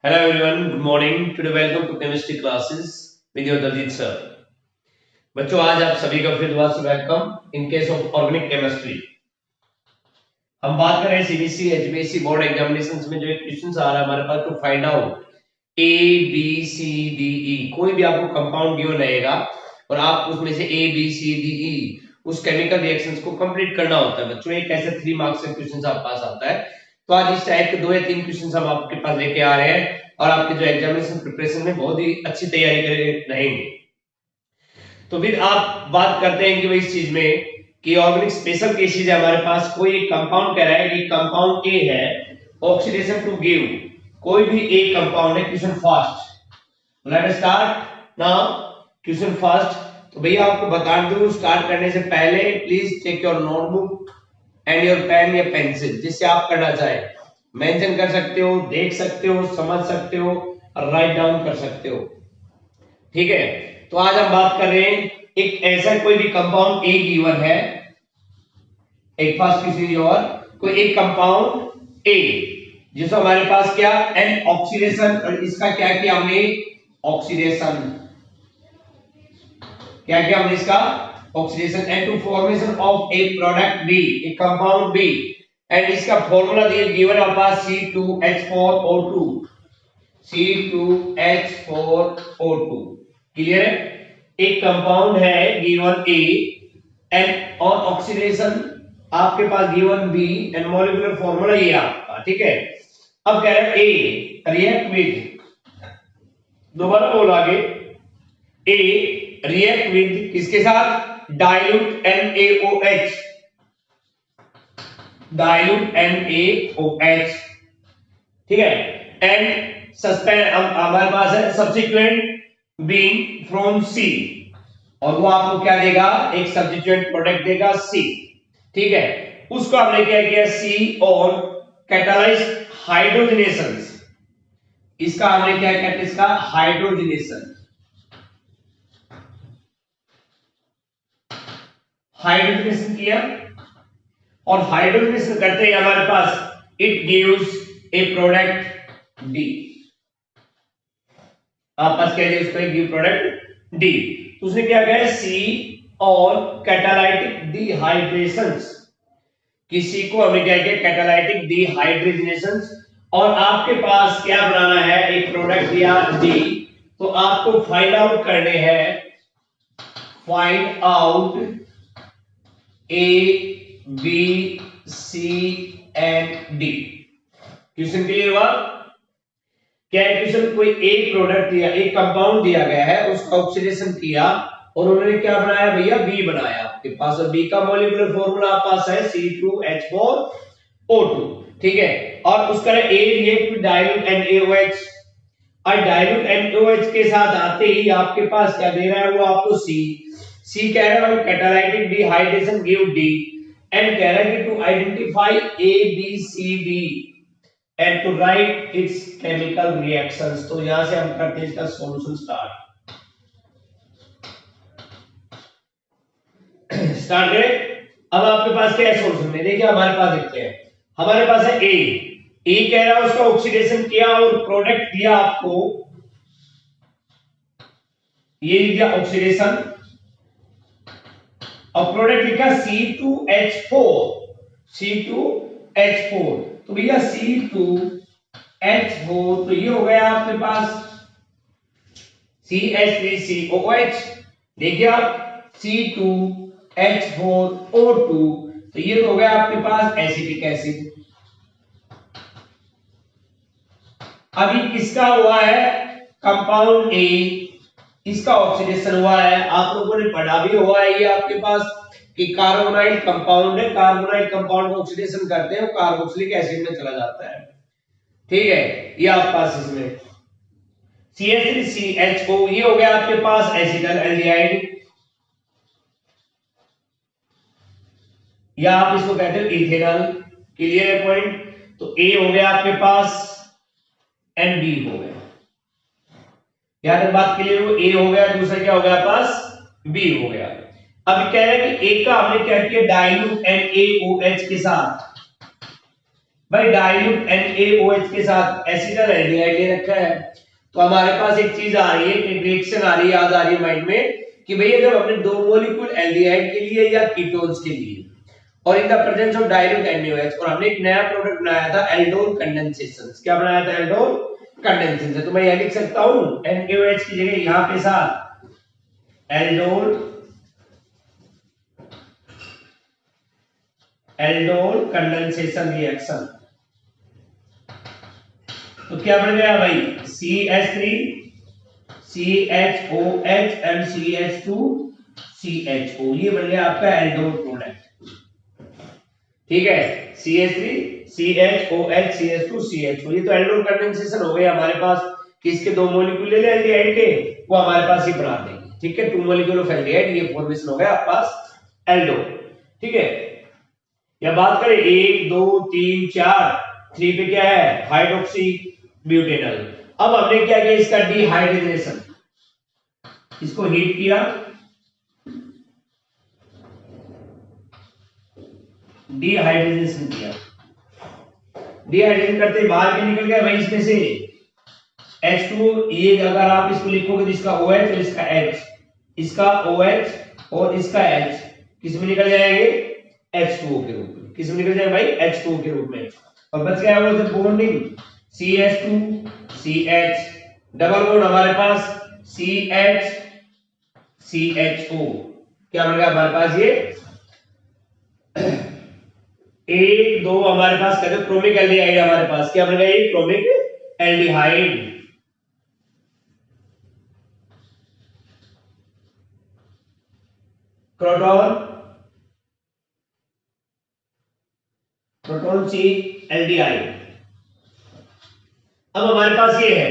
Hello everyone, good morning. Today welcome to chemistry classes with your Daljit sir. बच्चों आज आप सभी का फिर दोबारा से welcome in case of organic chemistry. हम बात कर रहे हैं सीबीएसई एचपीएससी बोर्ड एग्जामिनेशंस में जो एक क्वेश्चन आ रहा है हमारे पास to find out A B C D E. कोई भी आपको कंपाउंड गिवन रहेगा और आप उसमें से ए बी सी डी ई उस केमिकल रिएक्शंस को कंप्लीट करना होता है। बच्चों एक ऐसे 3 मार्क्स का क्वेश्चन आपके पास आता है, तो आज इस टाइप के 2 या 3 क्वेश्चन हम आपके पास लेके आ रहे हैं और आपके जो एग्जामिनेशन प्रिपरेशन में बहुत ही अच्छी तैयारी कर रहेंगे। तो फिर आप बात करते हैं कि भाई इस चीज में कि ऑर्गेनिक स्पेशल केसेस है हमारे पास। कोई एक कंपाउंड कह रहा है कि कंपाउंड ए है, ऑक्सीडेशन टू गिव कोई भी एक कंपाउंड है। Question first, let us start now. Question first, तो भैया आपको बता दूं स्टार्ट करने से पहले please take your notebook and your pen या पेंसिल, जिससे आप करना चाहे मेंशन कर सकते हो, देख सकते हो, समझ सकते हो और राइट डाउन कर सकते हो। ठीक है, तो आज हम बात कर रहे हैं एक ऐसा कोई भी कंपाउंड ए गिवन है। एक फर्स्ट क्वेश्चन और कोई एक कंपाउंड ए जिसमें हमारे पास क्या एन ऑक्सीडेशन, और इसका क्या किया हमने ऑक्सीडेशन, क्या किया हमने इसका oxidation and to formation of a product B, एक कंपाउंड बी, एंड इसका फॉर्मूला दिया गिवन है पास C2H4O2, C2H4O2। क्लियर है, एक कंपाउंड है गिवन ए एंड और ऑक्सीडेशन आपके पास given B and molecular formula ये आपका। ठीक है, अब कह रहा है ए रिएक्ट विद, दोबारा बोल आगे, ए रिएक्ट विद किसके साथ डाइल्यूट NaOH, डाइल्यूट NaOH। ठीक है, एंड सस्पेंड हमारे पास है सब्स्टिट्यूएंट बीइंग फ्रॉम सी, और वो आपको क्या देगा एक सब्स्टिट्यूएंट प्रोडक्ट देगा सी। ठीक है, उसको हमने क्या किया सी और कैटालाइज हाइड्रोजनेशन, इसका हमने क्या किया इसका हाइड्रोजनेशन, हाइड्रोजनेशन किया, और हाइड्रोजनेशन करते ही हमारे पास it gives a product D. आपस क्या है उसका गिव प्रोडक्ट डी, तो उसने क्या किया सी और कैटालाइटिक डिहाइड्रेशंस, किसी को हमने क्या किया कैटालाइटिक डिहाइड्रेशंस, और आपके पास क्या बनाना है एक प्रोडक्ट दिया डी, तो आपको फाइंड आउट करने हैं, find out A B C and D. Question clear हुआ? क्या क्वेश्चन कोई एक प्रोडक्ट दिया, एक कंपाउंड दिया गया है, उसका ऑक्सीडेशन किया और उन्होंने क्या बनाया भैया बी बनाया आपके पास, और बी का मॉलिक्यूलर फॉर्मूला आपके पास है C2H4O2। ठीक है, और उसका ए रिएक्ट विद डाइल्यूट NaOH, और डाइल्यूट NaOH के साथ आते ही आपके पास क्या दे रहा है वो आपको सी कह रहा है catalytic dehydration give D, and कह रहा है कि to identify A B C D and to write its chemical reactions. तो यहां से हम करते हैं इसका सॉल्यूशन स्टार्ट करें। अब आपके पास क्या है सॉल्यूशन में, देखिए हमारे पास देखते हैं, हमारे पास है ए कह रहा है उसका ऑक्सीडेशन किया और प्रोडक्ट दिया आपको, ये दिया ऑक्सीडेशन और प्रोडक्ट लिखा C2H4, तो भैया C2H4, तो ये हो गया आपके पास CH3COH, देखिए आप C2H4O2, तो ये तो हो गया आपके पास एसिटिक एसिड। अभी किसका हुआ है कंपाउंड ए, इसका ऑक्सीडेशन हुआ है, आप लोगों ने पढ़ा भी हुआ है ये आपके पास कि कार्बोनाइल कंपाउंड है, कार्बोनाइल कंपाउंड को ऑक्सीडेशन करते हैं वो कार्बोक्सिलिक एसिड में चला जाता है। ठीक है, ये आपके पास इसमें CH3CHO, ये हो गया आपके पास एसिटल एल्डिहाइड, या आप इसको कहते हैं इथेनॉल। क्लियर है पॉइंट? तो ए हो गया आपके पास एंड बी हो गया, यहां तक बात क्लियर हो, ए हो गया, दूसरा क्या हो गया पास बी हो गया। अब कह रहे हैं कि ए का हमने क्या किया डाइल्यूट NaOH के साथ, भाई डाइल्यूट NaOH के साथ एसिटल एल्डिहाइड ले रखा है, तो हमारे पास एक चीज आ रही है, एक रिएक्शन आ रही है, याद आ रही है माइंड में कि भैया जब हमने दो मॉलिक्यूल एल्डिहाइड के लिए या कीटोन्स के लिए और in the presence of dilute NaOH, और हमने एक नया प्रोडक्ट बनाया था एल्डोल कंडेंसेशन। क्या बनाया था? Aldol condensation. तो मैं यह लिख सकता हूं NaOH की जगह यहां पे साथ एल्डोल कंडेंसेशन रिएक्शन। तो क्या बन गया भाई? CH3 CHOH एंड CH2CHO, ये बन गया आपका एल्डोल प्रोडक्ट। ठीक है, CH3 CHOH CH2CHO, ये तो एल्डोल कंडेंसेशन हो गया हमारे पास। किसके दो मॉलिक्यूल ले एल्डिहाइड के, वो हमारे पास ही बना देंगे। ठीक है, टू मॉलिक्यूल ऑफ एल्डिहाइड, ये फॉर्मेशन हो गया आपके पास एल्डोल। ठीक है, या बात करें 1 2 3 4, 3 पे क्या है? Hydroxy butanol. अब हमने क्या किया? इसका डिहाइड्रेशन, इसको हीट किया, डिहाइड्रेशन किया। डिहाइड्रेशन करते बाहर क्या निकल गया भाई? इसमें से H2, ये अगर आप इसको लिखोगे तो इसका OH और इसका H, इसका OH और इसका H किस में निकल जाएंगे? H2O के रूप में। किस में निकल जाएंगे भाई? H2O के रूप में। और बच गया वो bonding CH2 CH, double bond हमारे पास CH CHO। क्या बन गया हमारे पास? ये 1 2 हमारे पास कहते क्रोमिक एल्डिहाइड हमारे पास। क्या बन गया? ये chromic aldehyde. Proton C aldehyde. अब हमारे पास ये है,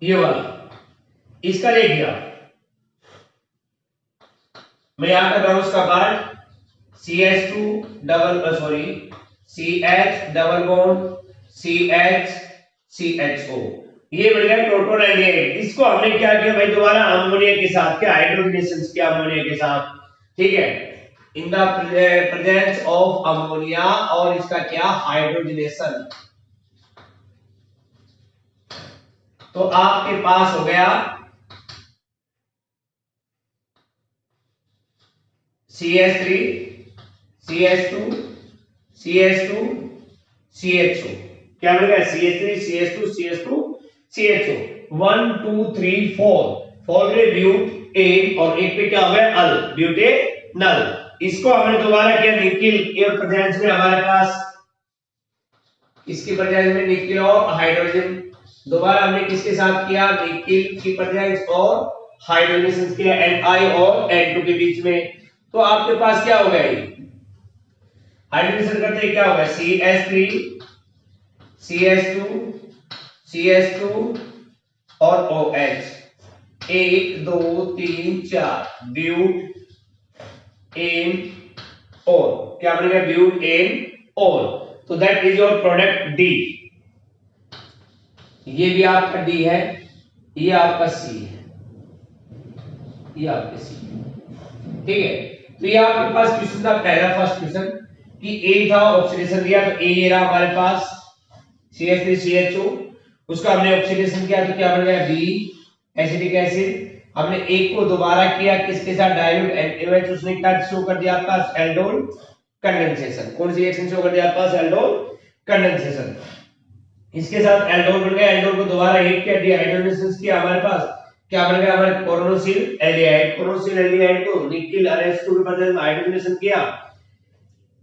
ये वाला, इसका ले गया मैं यहां कर रहा हूं उसका part CH2 CH double bond CH CHO, ये बन गया प्रोटॉन एल्डिहाइड। इसको हमने क्या किया भाई? दोबारा अमोनिया के साथ क्या हाइड्रोजनेशन किया अमोनिया के साथ। ठीक है, in the presence of ammonia, और इसका क्या? हाइड्रोजनेशन। तो आपके पास हो गया CH3 CH2 CH2 CHO। क्या बन गया? CH3 CH2 CH2 CHO। 1 2 3 4 4 पे ब्यूटेन और एक पे क्या हो गया? अल, ब्यूटेनल। इसको हमने दोबारा किया निकिल के प्रेजेंस में, हमारे पास इसके प्रेजेंस में निकिल और हाइड्रोजन। दोबारा हमने किसके साथ किया? निकिल की प्रेजेंस और हाइड्रोजनेशन किया Ni और N2 के बीच में। तो आपके पास क्या हो गया? हाइड्रोजनेशन करते क्या होगा? CH3 CH2 CH2 और OH, 1 2 3 4 ब्यूट एन और क्या बनेगा? ब्यूट एन और। तो that is your product D। ये भी आपका D है, ये आपका C है, ये आपका C है। ठीक है, तो ये आपके पास क्वेश्चन था पहला, फर्स्ट क्वेश्चन कि A था, ऑक्सीडेशन दिया तो A ये रहा हमारे पास CH3 CHO, उसका हमने ऑक्सीडेशन किया तो क्या बन गया? B acetic acid. हमने एक को दोबारा किया किसके साथ? डाइल्यूट NaOH, उसने क्या शो कर दिया आपका? Aldol condensation. कौन सी रिएक्शन शो कर दिया आपका? Aldol condensation. इसके साथ एल्डोल बन गया, एल्डोल को दोबारा हीट किया, डिहाइड्रोजनेशन किया, हमारे पास क्या बन गया? हमारे कोरोनोसिल एल्डिहाइड। कोरोनोसिल एल्डिहाइड को निकिल NH2 के बदले में हाइड्रोजनेशन किया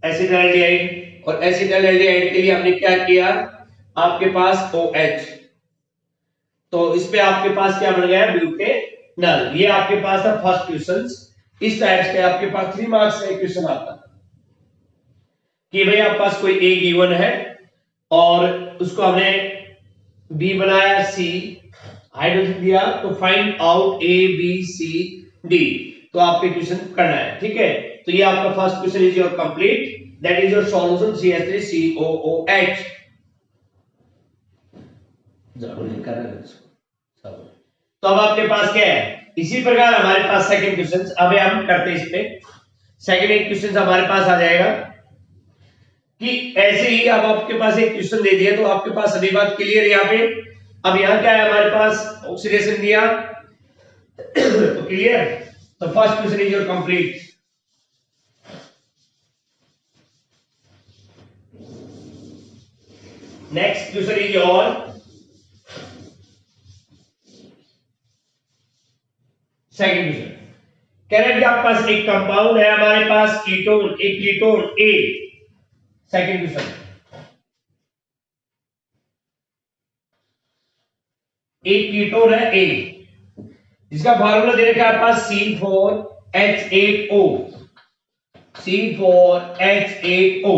एसिटल एल्डिहाइड, और एसिटल एल्डिहाइड के लिए हमने क्या किया? आपके पास OH, तो इस पे आपके पास क्या बन गया? ब्यूटेनॉल। ये आपके पास था फर्स्ट क्वेश्चन। इस टाइप से आपके पास 3 मार्क्स का क्वेश्चन आता है कि भाई आपके पास कोई A गिवन है और उसको हमने B बनाया, C हाइड्रोजन दिया, तो find out A B C D। तो आपके क्वेश्चन करना है। ठीक है, तो ये आपका first question is your complete, that is your solution CH3COOH। तो अब आपके पास क्या है? इसी प्रकार हमारे पास सेकंड क्वेश्चन, अब हम करते हैं इस पे। सेकंड एक क्वेश्चन हमारे पास आ जाएगा कि ऐसे ही अब आपके पास एक क्वेश्चन दे दिया तो आपके पास सभी बात क्लियर है यहाँ पे। अब यहाँ क्या है हमारे पास ऑक्सीडेशन दिया तो क्लियर। तो first question is your complete. Next question is your second question. कह रहे हैं कि आपके पास एक कंपाउंड है हमारे पास कीटोन, एक कीटोन ए। सेकंड क्वेश्चन, एक कीटोन है ए जिसका फार्मूला दे रखा है आपके पास C4H8O। C4H8O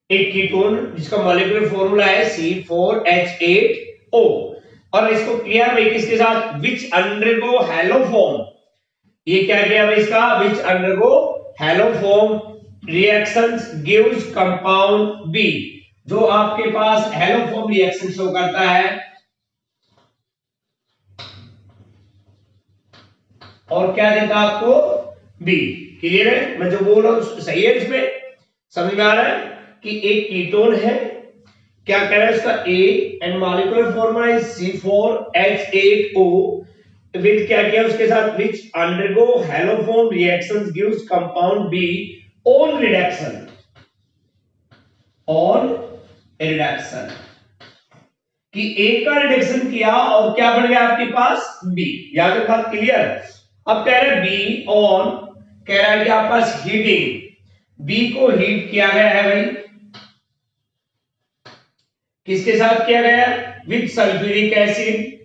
एक कीटोन जिसका मॉलिक्यूलर फॉर्मूला है C4H8O। और इसको किया भाई किसके साथ, विच अंडरगो हैलोफॉर्म। ये क्या किया भाई इसका, which undergo haloform reactions gives compound B. जो आपके पास हैलोफॉर्म रिएक्शन शो करता है और क्या देता आपको, बी। क्लियर है, मैं जो बोल रहा हूं सही है, इसमें समझ में आ रहा है कि एक कीटोन है, क्या कह रहा है इसका A and molecular formula is C4H8O with क्या किया उसके साथ, which undergo haloform reactions gives compound B on reduction, on reduction कि ए का रिडक्शन किया और क्या बन गया आपके पास, बी। यहां तक बात क्लियर। अब कह रहे हैं बी ऑन, कह रहा है कि आपके पास हीटिंग, बी को हीट किया गया है भाई, किसके साथ किया गया, with sulphuric acid,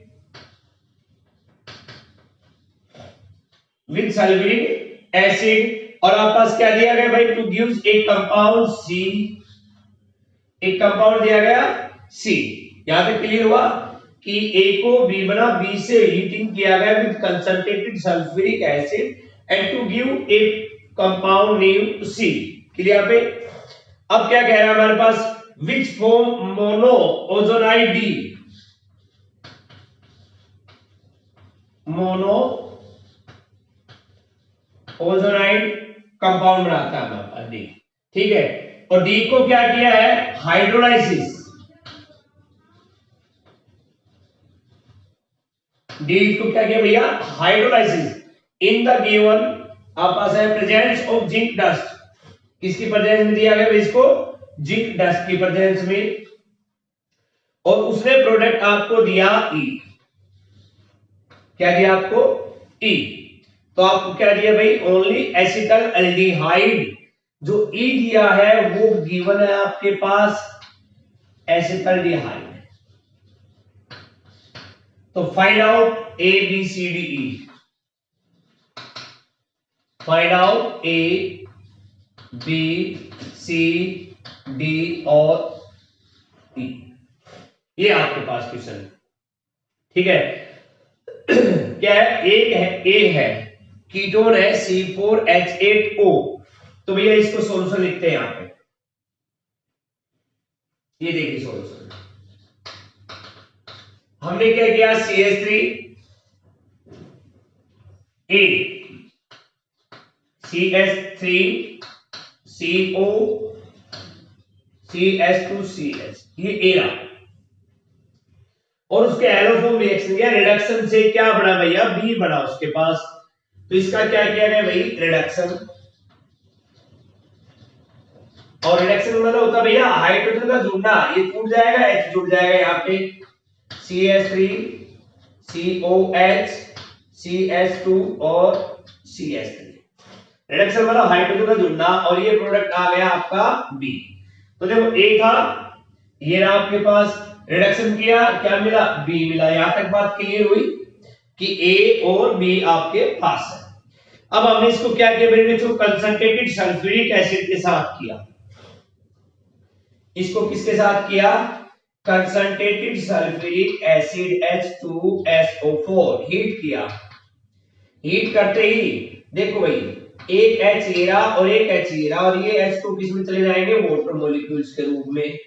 with sulphuric acid. और आपके पास क्या दिया गया भाई, टू गिव्स एक कंपाउंड सी, एक कंपाउंड दिया गया सी। यहां तक क्लियर हुआ कि ए को बी बना, बी से हीटिंग किया गया with concentrated sulphuric acid and to give a compound name C. Clear पे। अब क्या कह रहा है हमारे पास, which form mono ozonide D, mono ozonide compound बनाता है हमारे पास डी। ठीक है, और डी को क्या किया है, हाइड्रोलाइसिस, डी को क्या किया भैया, हाइड्रोलाइसिस इन द गिवन आपके पास है प्रेजेंस ऑफ जिंक डस्ट। किसकी प्रेजेंस में दिया गया इसको, जिंक डस्ट की प्रेजेंस में। और उसने प्रोडक्ट आपको दिया ई, क्या दिया आपको, ई। तो आपको क्या दिया भाई, ओनली एसिटल एल्डिहाइड। जो ई दिया है वो गिवन है आपके पास एसिटल्डिहाइड। तो find out A B C D E, find out A B C D और ई, ये आपके पास क्वेश्चन। ठीक है, क्या है, एक है ए है कीटोन है C4H8O। तो भैया इसको सॉल्यूशन लिखते हैं यहां पे, ये देखिए सॉल्यूशन। हमने क्या किया, CH3 A, CH3 CO, CH2 CH, ये A रहा। और उसके एलोफॉर्म रिएक्शन या रिडक्शन से क्या बना भैया, बी बना उसके पास। तो इसका क्या किया गया भाई, रिडक्शन। और रिडक्शन मतलब होता है भैया हाइड्रोजन का जुड़ना, ये टूट जाएगा, H जुड़ जाएगा यहाँ पे, CH3 COH CH2 और CH3। रिडक्शन मतलब हाइड्रोजन का जुड़ना, और ये प्रोडक्ट आ गया आपका बी। तो देखो ए था, ये रहा आपके पास, रिडक्शन किया क्या मिला, बी मिला। यहां तक बात क्लियर हुई कि ए और बी आपके पास है। अब हमने इसको क्या किया बेटे, जो कंसंट्रेटेड सल्फ्यूरिक एसिड के साथ किया, इसको किसके साथ किया, concentrated sulphuric acid H2SO4 heat किया। हीट करते ही देखो भाई, एक H ये रहा और एक H ये रहा, और ये H2 किस में चले जाएंगे, वाटर मॉलिक्यूल्स के रूप में।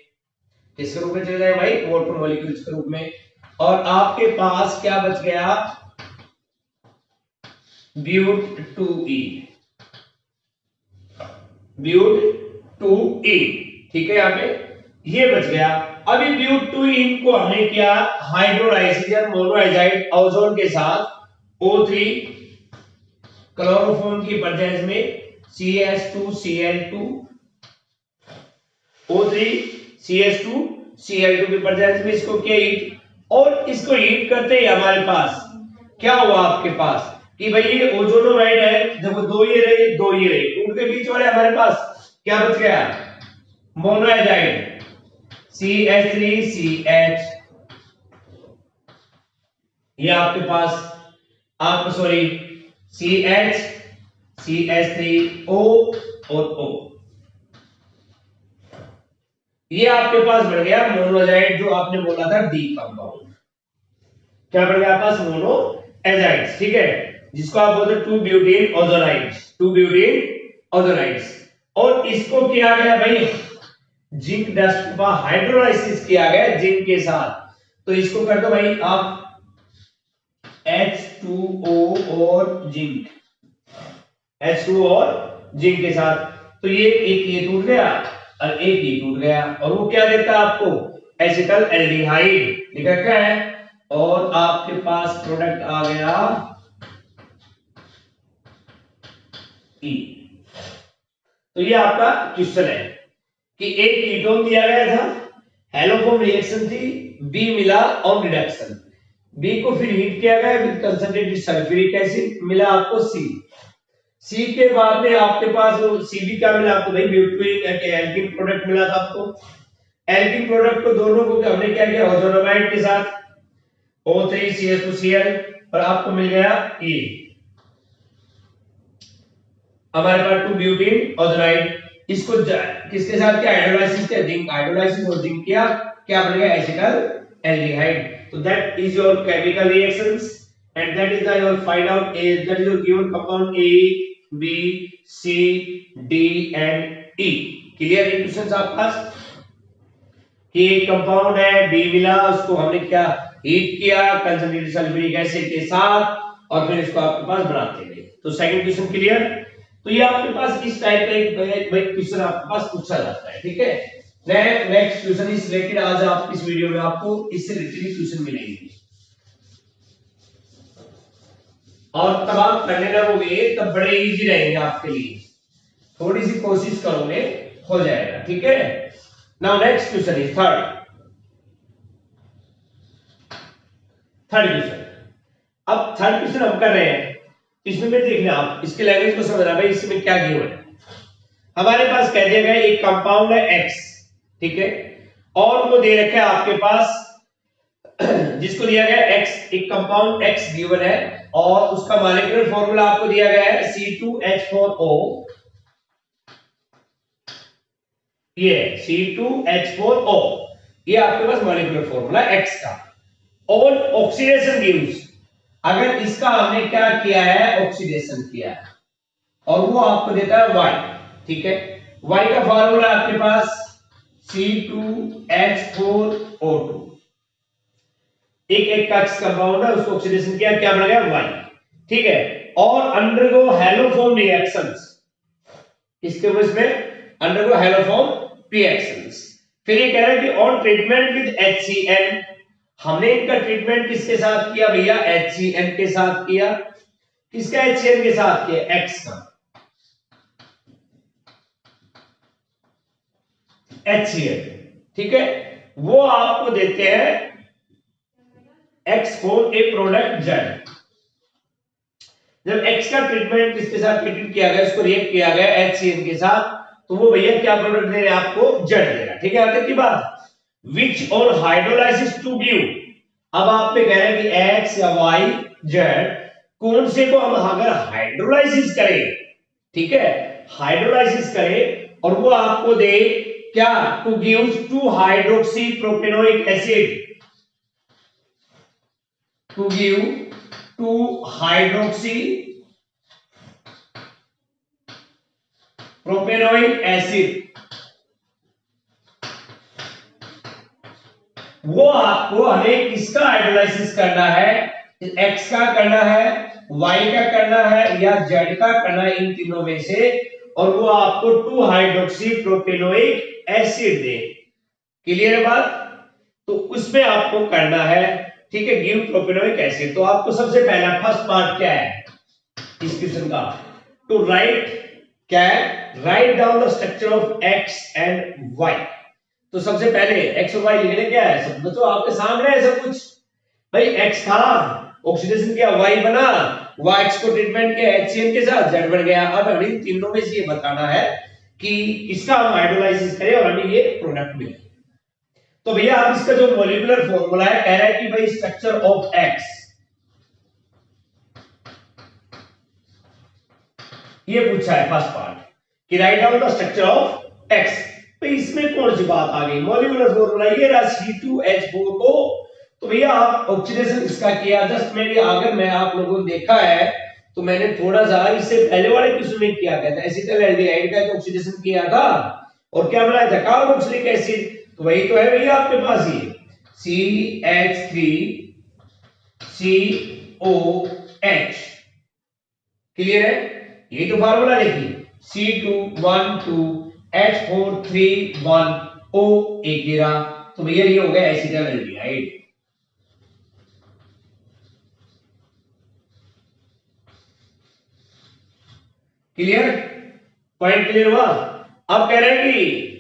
किसके रूप में चले जाएंगे भाई, वाटर मॉलिक्यूल्स के रूप में। और आपके पास क्या बच गया, ब्यूट 2E, ब्यूट 2E। ठीक है, यहाँ पे ये बच गया। अभी ब्यूटीन को हमने किया हाइड्रोलाइसिस या मोनोएजाइड ओजोन के साथ O3 क्लोरोफॉर्म की प्रेजेंस में CH2Cl2 O3 CH2 Cl2 की प्रेजेंस में इसको किया हीट, और इसको हीट करते ही हमारे पास क्या हुआ आपके पास कि भाई ये ओजोनोराइड है, देखो दो ये रही, उनके बीच वाले हमारे पास क्या बच गया, मोनोएजाइड CH3CH, ये आपके पास आप सॉरी CH3O और O, ये आपके पास बढ़ गया मोनोएजाइड, जो आपने बोला था डी कंपाउंड, क्या बढ़ गया आपके पास, मोनोएजाइड्स, ठीक है, जिसको आप बोलते हैं 2-ब्यूटेन ओजोनाइड्स। और इसको किया गया भाई जिंक डस्ट का हाइड्रोलाइसिस किया गया जिंक के साथ, तो इसको कर दो भाई आप H2O और जिंक, H2O और जिंक के साथ, तो ये एक ये टूट गया और एक ये टूट गया, और वो क्या देता है आपको, एसिटल एल्डिहाइड लिखा क्या है, और आपके पास प्रोडक्ट आ गया E। तो ये आपका क्वेश्चन है कि एक कीटोन दिया गया था, हेलोफॉर्म रिएक्शन थी, बी मिला और रिडक्शन, बी को फिर हीट किया गया विद कंसंट्रेटेड सल्फ्यूरिक एसिड, मिला आपको सी के बाद में आपके पास वो सी भी क्या मिला आपको भाई, ब्यूटेन एल्किन प्रोडक्ट मिला था आपको, एल्किन प्रोडक्ट को दोनों को हमने क्या किया, ओजोनामाइड के साथ O3CH2Cl, और आपको मिल गया E, हमारे पास 2-ब्यूटेन ओजोनाइड, इसको किसके साथ क्या हाइड्रोलाइसिस किया, जिंक हाइड्रोलाइसिस और जिंक किया, क्या बन गया, acetaldehyde. So that is your chemical reactions, and that is the your find out A, that is your given compound A, B, C, D and E। Clear है question आपके पास कि एक compound है B मिला, उसको हमने क्या heat किया कंसंट्रेटेड सल्फ्यूरिक एसिड के साथ, और फिर इसको आपके पास बनाते गए। तो सेकंड क्वेश्चन क्लियर। तो ये आपके पास इस टाइप का एक क्वेश्चन आपके पास पूछा जाता है, ठीक है। नेक्स्ट क्वेश्चन इस रिलेटेड आज आप इस वीडियो में आपको इससे रिलेटेड क्वेश्चन मिलेंगे, और तब आप करने लगोगे तब बड़े इजी रहेंगे आपके लिए, थोड़ी सी कोशिश करोगे हो जाएगा, ठीक है। Now next question is third question. अब थर्ड क्वेश्चन हम कर रहे हैं, इसमें भी देखना आप इसके लैंग्वेज को समझना भाई, इसमें क्या गिवन है। हमारे पास कह दिया गया एक कंपाउंड है X, ठीक है, और वो दे रखा है आपके पास जिसको दिया गया X, एक कंपाउंड X गिवन है, और उसका मॉलिक्यूलर फॉर्मूला आपको दिया गया है C2H4O, ये C2H4O, ये आपके पास मॉलिक्यूलर फॉर्मूला X का, और ऑक्सीडेशन गिव्स, अगर इसका हमने क्या किया है, ऑक्सीडेशन किया है, और वो आपको देता है Y, ठीक है। Y का फॉर्मूला आपके पास C2H4O2, एक कक्ष कंपाउंड है, उसको ऑक्सीडेशन किया, क्या बन गया Y, ठीक है, और अंडरगो हैलोफॉर्म रिएक्शंस, इसके वजह में अंडरगो हैलोफॉर्म रिएक्शंस। फिर ये कह रहा है कि ऑन ट्रीटमेंट विद HCN, हमने इनका ट्रीटमेंट किसके साथ किया भैया, HCN के साथ किया, किसका HCN के साथ किया, X का HCN, ठीक है, वो आपको देते हैं X for a product Z। जब X का ट्रीटमेंट किसके साथ ट्रीटमेंट किया गया, उसको रिएक्ट किया गया HCN के साथ, तो वो भैया क्या प्रोडक्ट दे रहे हैं आपको, Z दे रहा है, ठीक है। आगे की बात, विच और हाइड्रोलाइसिस टू गिव, अब आप पे कह रहे हैं कि X या Y Z कौन से को हम अगर हाइड्रोलाइसिस करें, ठीक है, हाइड्रोलाइसिस करें, और वो आपको दे क्या, to give 2 hydroxy propanoic acid, to give 2 hydroxy propanoic acid, वो आपको हमें किसका हाइड्रोलाइसिस करना है, X का करना है, Y का करना है या Z का करना है, इन तीनों में से और वो आपको 2 हाइड्रोक्सी प्रोपेनोइक एसिड दे। क्लियर है बात? तो उसमें आपको करना है, ठीक है, गिव प्रोपेनोइक एसिड। तो आपको सबसे पहला फर्स्ट पार्ट क्या है इस क्वेश्चन का, टू राइट, क्या है, write down the structure of X and Y. तो सबसे पहले एक्स और वाई लिखने क्या है, सब बच्चों आपके सामने है सब कुछ। भाई एक्स था, ऑक्सीडेशन किया, वाई बना, वाई एक्स को ट्रीटमेंट किया HCl के साथ, जेड बन गया। अब हमें इन तीनों में से ये बताना है कि इसका हम हाइड्रोलाइसिस करें और हमें ये प्रोडक्ट मिले। तो भैया आप इसका जो मॉलिक्यूलर फॉर्मूला है, कह रहा है कि भाई स्ट्रक्चर ऑफ एक्स, ये पूछा है फर्स्ट पार्ट कि right down the structure of x. तो इसमें कौन सी बात आ गई, मॉलिक्यूलर फॉर्मूला ये रहा C2H4O। तो भैया आप ऑक्सीडेशन इसका किया, जस्ट मैंने अगर मैं आप लोगों ने देखा है तो मैंने थोड़ा सा इससे पहले वाले क्वेश्चन में किया गया था, एसिटल एल्डिहाइड का तो ऑक्सीडेशन किया था और क्या बनाया था, कार्बोक्सिलिक एसिड। तो वही तो है भैया आपके पास ये CH3COH। क्लियर है? यही तो फार्मूला देखिए, C212H431O एक गिरा। तो भैया ये हो गया acetaldehyde. Clear? Point clear हुआ? अब कह रहे हैं कि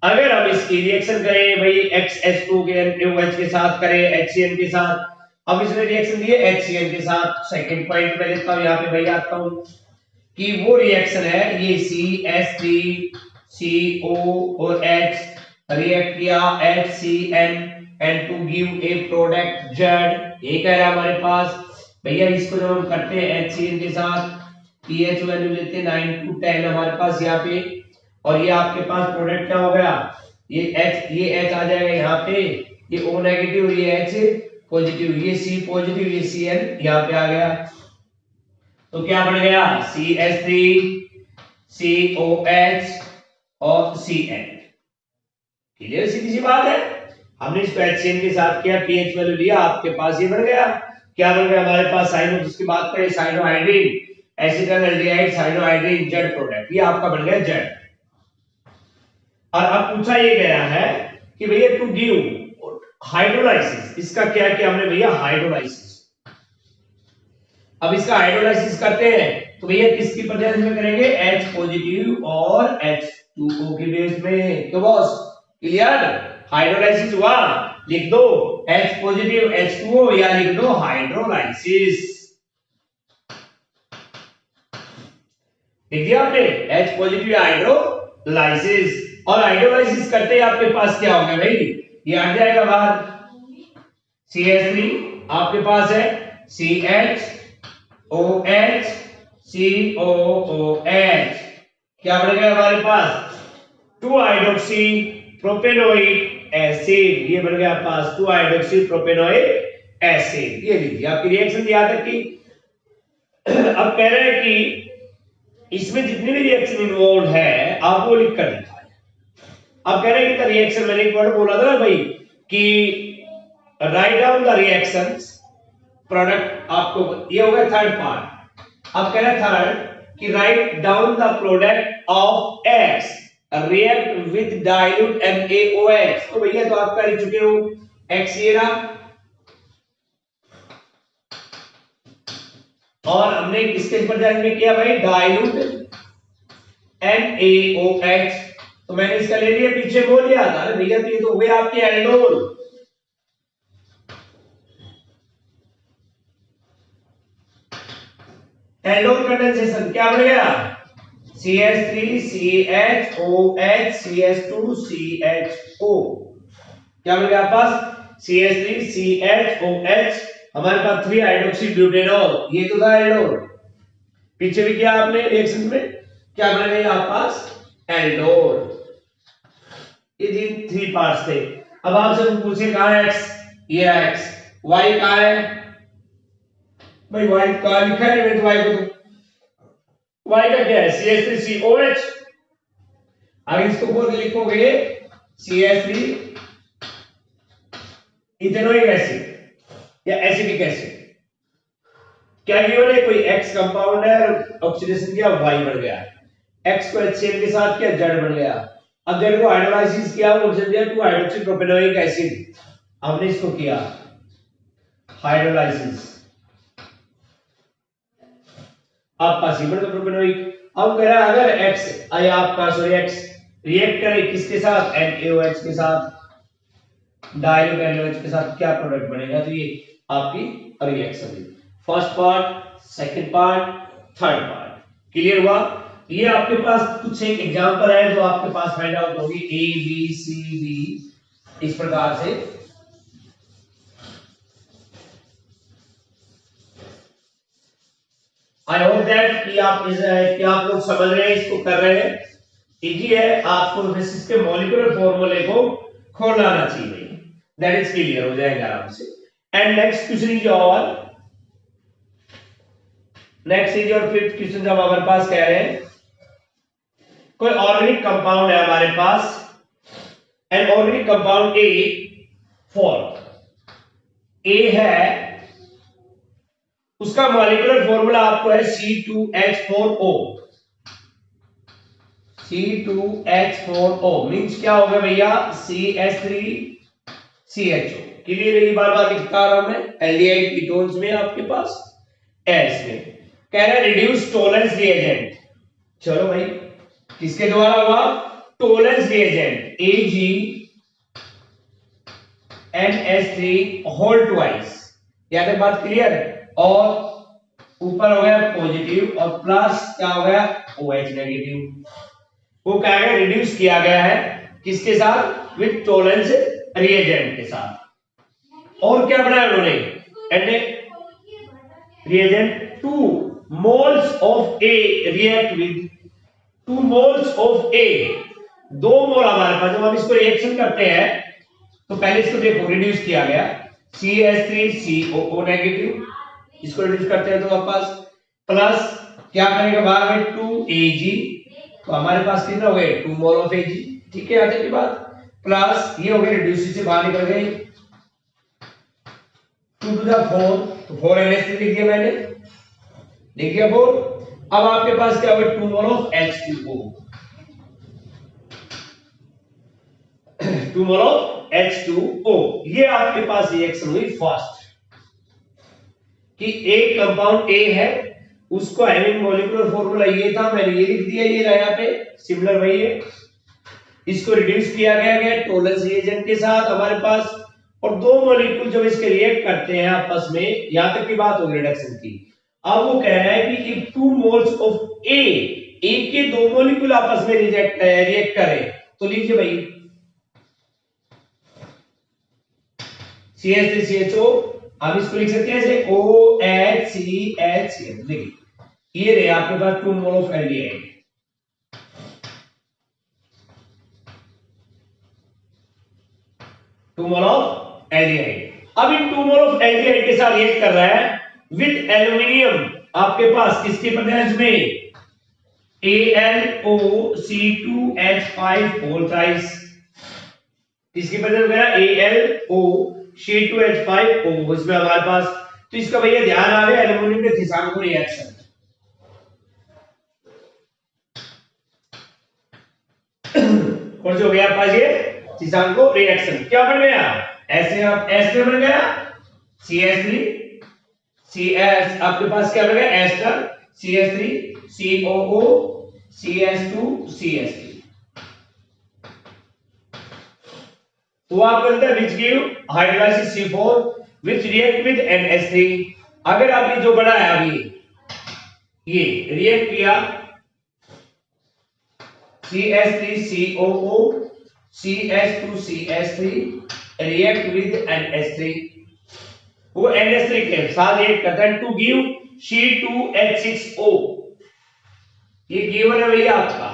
अगर हम इसकी रिएक्शन करें भाई XH2 के OH के साथ करें HCl के साथ, अब इसने रिएक्शन दिए HCl के साथ। सेकंड पॉइंट में लिखता हूं, यहां पे भाई आता हूं कि वो रिएक्शन है ये CH3CO और H रिएक्ट किया HCN and to give a product Z। ये कह रहा है हमारे पास भैया, इसको जब हम करते हैं HCl के साथ, pH वैल्यू लेते हैं 9 to 10 हमारे पास यहाँ पे, और ये आपके पास प्रोडक्ट क्या हो गया, ये H आ जाएगा यहाँ पे, ये O नेगेटिव, ये H पॉजिटिव, ये C पॉजिटिव, ये Cl यहाँ पे आ गया। तो क्या बन गया, CH3COH और Cl। क्लियर? सीधी सी बात है। हमने इसको HCl के साथ किया, pH वैल्यू लिया, आपके पास ये बन गया। क्या बन गया हमारे पास, साइनो, जिसकी बात करें cyanohydrin, acetaldehyde cyanohydrin Z product, ये आपका बन गया Z। और अब पूछा ये गया है कि भैया टू गिव हाइड्रोलाइसिस, इसका क्या किया हमने भैया, हाइड्रोलाइसिस। अब इसका हाइड्रोलाइसिस करते हैं तो भैया किसकी प्रेजेंस में करेंगे, H पॉजिटिव और H2O के बेस में। तो बॉस क्लियर, हाइड्रोलाइसिस हुआ, लिख दो H पॉजिटिव H2O या लिख दो हाइड्रोलाइसिस। लिख दिया आपने, H पॉजिटिव हाइड्रोलाइसिस। और हाइड्रोलाइसिस करते ही आपके पास क्या होगा भाई, ये आ जाएगा बाहर, CH3 आपके पास है CHOH COOH, क्या बन गया हमारे पास, 2 हाइड्रोक्सी प्रोपेनोइक एसिड, ये बन गया पास 2 हाइड्रोक्सी प्रोपेनोइक एसिड। ये लीजिए आपकी रिएक्शन याद रखी। अब कह रहे हैं कि इसमें जितनी भी रिएक्शन इन्वॉल्व है आप वो लिख कर दिखाएं। अब कह रहे हैं कि रिएक्शन, मैंने एक वर्ड बोला था ना भाई कि right down the reactions product, आपको ये हो गया थर्ड पार्ट। अब कह रहा है थर्ड कि right down the product of X react with dilute NaOH। तो भैया तो आप कर चुके हो, X ये रहा और हमने किसके प्रेजेंस में किया भाई, डाइल्यूट NaOH। तो मैंने इसका ले लिया, पीछे बोल दिया था अरे भैया तो ये तो हुए आपके एल्डोल। एल्डोल कंडेंसेशन क्या बन गया, CH3CHOH CH2CHO। क्या बन गया पास, CH3CHOH, हमारे पास 3 हाइड्रोक्सी ब्यूटेनॉल, ये तो था एल्डोल। पीछे भी किया आपने रिएक्शन में, क्या बन गया आपके पास, एल्डोल। ये 3 पार्ट्स थे। अब आपसे पूछे कहां है X, ये है X, Y कहां है भाई, Y कहां लिखा है, तो Y को तो Y का क्या है, CH3COH। अगर इसको बोल के लिखोगे CH3 इथेनोइक एसिड या एसिडिक एसिड, क्या गिवन है, कोई X कंपाउंड है, ऑक्सीडेशन किया Y बढ़ गया। X को HCl के साथ क्या Z बन गया। अब Z को हाइड्रोलाइसिस किया, ऑप्शन दिया 2 हाइड्रोक्सी प्रोपेनोइक एसिड, हमने इसको किया हाइड्रोलाइसिस, आपका सी बन गया प्रोपेनोइक। अब कह रहा है अगर X आपका X रिएक्ट करे किसके साथ, NaOH के साथ, डाइल्यूट NaOH के साथ, क्या प्रोडक्ट बनेगा। तो ये आपकी रिएक्शन है। First part, second part, third part clear हुआ। ये आपके पास कुछ एक एग्जांपल है जो आपके पास फाइंड आउट होगी, A B C D इस प्रकार से। आई होप दैट कि आप लोग समझ रहे हैं, इसको कर रहे हैं, इजी है। आपको बस इसके मॉलिक्यूलर फॉर्मूले को खोलना आना चाहिए, दैट इज क्लियर हो जाएगा आराम से। एंड नेक्स्ट क्वेश्चन इज और फिफ्थ क्वेश्चन जब हमारे पास कह रहे हैं कोई ऑर्गेनिक कंपाउंड है हमारे पास, an organic compound A for A है, उसका मॉलिक्यूलर फॉर्मूला आपको है C2H4O। C2H4O मींस क्या होगा भैया, CH3CHO। क्लियर है, बार बार लिखता रहा हूं मैं, एल्डिहाइड कीटोन्स में आपके पास एस में कह रहा है रिड्यूस टॉलरेंस रिएजेंट। चलो भाई किसके द्वारा हुआ, tolerance reagent AgNH3 whole twice. यहां तक बात क्लियर है। और ऊपर हो गया पॉजिटिव और प्लस क्या हो गया OH नेगेटिव, वो क्या है रिड्यूस किया गया है किसके साथ, विद टॉलरेंस रिएजेंट के साथ। और क्या बनाया उन्होंने, reagent 2 moles of A react with 2 moles of A, 2 मोल हमारे पास। जब हम इसको रिएक्शन करते हैं तो पहले इसको देखो रिड्यूस किया गया CH3COO नेगेटिव, इसको रिड्यूस करते हैं तो आपके पास प्लस क्या करेगा बाहर में 2Ag, तो हमारे पास कितना हो गया 2 मोल ऑफ Ag। ठीक है, आगे की बात प्लस ये हो गया रिड्यूस से बाहर निकल गई 2 to the 4, तो 4 NH3 लिख दिया मैंने, लिख दिया 4। अब आपके पास क्या होगा 2 mole of H2O, 2 mole of H2O। ये आपके पास रिएक्शन हुई फर्स्ट कि एक कंपाउंड A है, उसको हैविंग मॉलिक्यूलर फॉर्मूला ये था, मैंने ये लिख दिया, ये रहा यहाँ पे सिमिलर वही है। इसको रिड्यूस किया गया टॉलरेंस रिएजेंट के साथ हमारे पास, और 2 मॉलिक्यूल जब इसके रिएक्ट करते हैं आपस में, यहां तक की बात होगी रिडक्शन की। अब वो कह रहा है कि इफ 2 मोल्स ऑफ A के 2 मॉलिक्यूल आपस में रिएक्ट करें तो लीजिए भाई CH3CHO, आप इसको लिख सकते हैं ऐसे OHCH। देखिए ये रहे आपके पास 2 mole of aldehyde, 2 mole of aldehyde. अब इन 2 मोल ऑफ एल्डिहाइड के साथ रिएक्ट कर रहा है विद एल्युमिनियम आपके पास किसके प्रेजेंस में, AlOC2H5 होल थ्राइस, किसके प्रेजेंस में AlOC2H5O इसमें हमारे पास। तो इसका भैया ध्यान आ गया एल्युमिनियम के थिसांको रिएक्शन, कौन सा हो गया आपका ये थिसांको रिएक्शन। क्या बन गया, ऐसे आप एस में बन गया CH3 CS, आपके पास क्या बन गया ester CH3 COO CH2 CH3। तो आप अंदर which give hydrolysis C4 which react with NH3। अगर आपने जो बनाया अभी ये रिएक्ट किया CH3COO CH2 CH3 react with NH3, वो NH3 के साथ रिएक्ट करता है टू गिव C2H6O। ये गिवन है भैया आपका,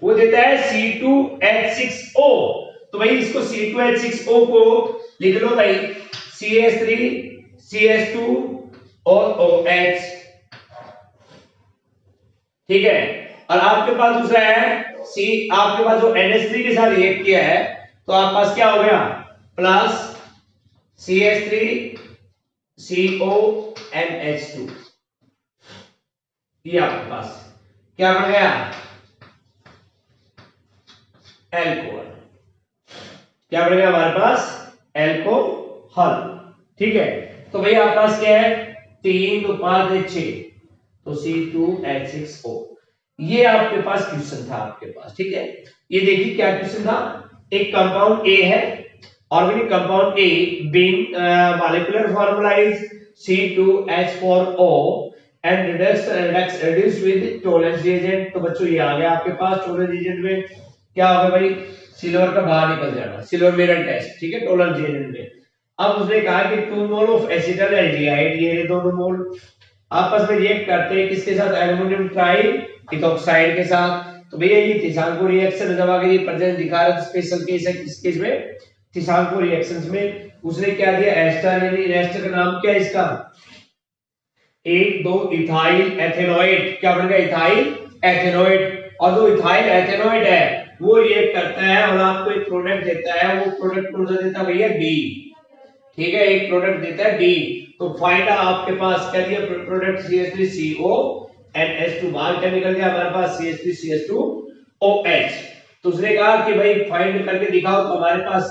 वो देता है C2H6O, तो भाई इसको C2H6O को लिख लो भाई CH3 CH2 और OH। ठीक है, और आपके पास दूसरा है आपके पास जो NH3 के साथ रिएक्ट किया है तो आपके पास क्या हो गया प्लस CH3 CO NH2, ये आपके पास क्या बन गया, एल्कोहल। क्या बन गया हमारे पास, एल्कोहल। ठीक है, तो भैया आपके पास क्या है, 3 2 5 6, तो C2H6O। ये आपके पास क्वेश्चन था आपके पास। ठीक है, ये देखिए क्या क्वेश्चन था, एक कंपाउंड ए है, organic compound A being molecular formula is C2H4O and reduced with Tollens reagent. तो बच्चों ये आ गया आपके पास, टोलेंस रिएजेंट में क्या होगा भाई, सिल्वर का बाहर निकल जाना, सिल्वर मिरर टेस्ट। ठीक है, टोलेंस रिएजेंट में। अब उसने कहा कि 2 मोल ऑफ एसिटल एल्डिहाइड, ये दोनों मोल आपस में रिएक्ट करते हैं किसके साथ, एल्युमिनियम ट्राई इथॉक्साइड के साथ। तो भैया ये थिसांको रिएक्शन जब आगे ये प्रेजेंट दिखा रहा है, स्पेशल केस है किस केस में, थिसांको रिएक्शंस में। उसने क्या दिया, एस्टर, यानी एस्टर का नाम क्या है इसका, 1 2 इथाइल एथेनोएट। क्या बन गया, इथाइल एथेनोएट। और जो इथाइल एथेनोएट है वो रिएक्ट करता है और आपको एक प्रोडक्ट देता है, वो प्रोडक्ट कौन सा देता है भैया, डी। ठीक है, एक प्रोडक्ट देता है डी। तो फाइंड आपके पास क्या दिया, प्रोडक्ट CH3CO NH2, बाहर क्या निकल गया हमारे पास, CH3CH2OH। तो उसने कहा कि भाई फाइंड करके दिखाओ, तो हमारे पास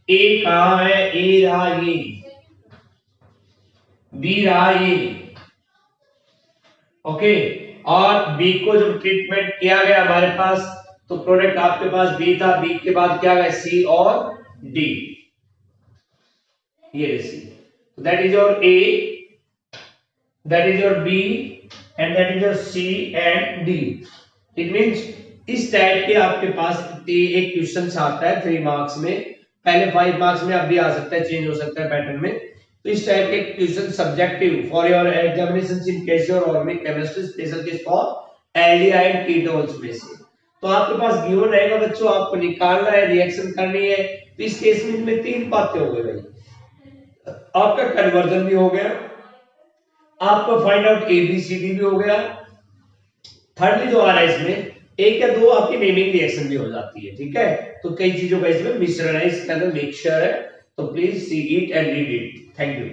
ए कहां है, ए रहा ये, बी रहा ये, ओके, और बी को जब ट्रीटमेंट किया गया हमारे पास, तो प्रोडक्ट आपके पास बी था, बी के बाद क्या गया, सी और डी, ये C. That is your A, that is your B and that is your C and D. It means इस टाइप के आपके पास एक क्वेश्चन आता है 3 मार्क्स में, पहले 5 मार्क्स में अब भी आ सकता है, चेंज हो सकता है पैटर्न में। तो इस टाइप के question subjective for your examinations in case your organic chemistry, special case for aldehyde ketones में से। तो आपके पास गिवन रहेगा बच्चों, आपको निकालना है, रिएक्शन करनी है। तो इस केस में इनमें 3 बातें हो गई भाई, आपका कन्वर्जन भी हो गया, आपका फाइंड आउट ABCD भी हो गया, थर्डली जो आ रहा है इसमें 1 या 2 आपकी नेमिंग रिएक्शन भी हो जाती है। ठीक है, तो कई चीजों का इसमें मिश्रण है, इसके अंदर मिक्सचर है। तो please see it and read it. Thank you.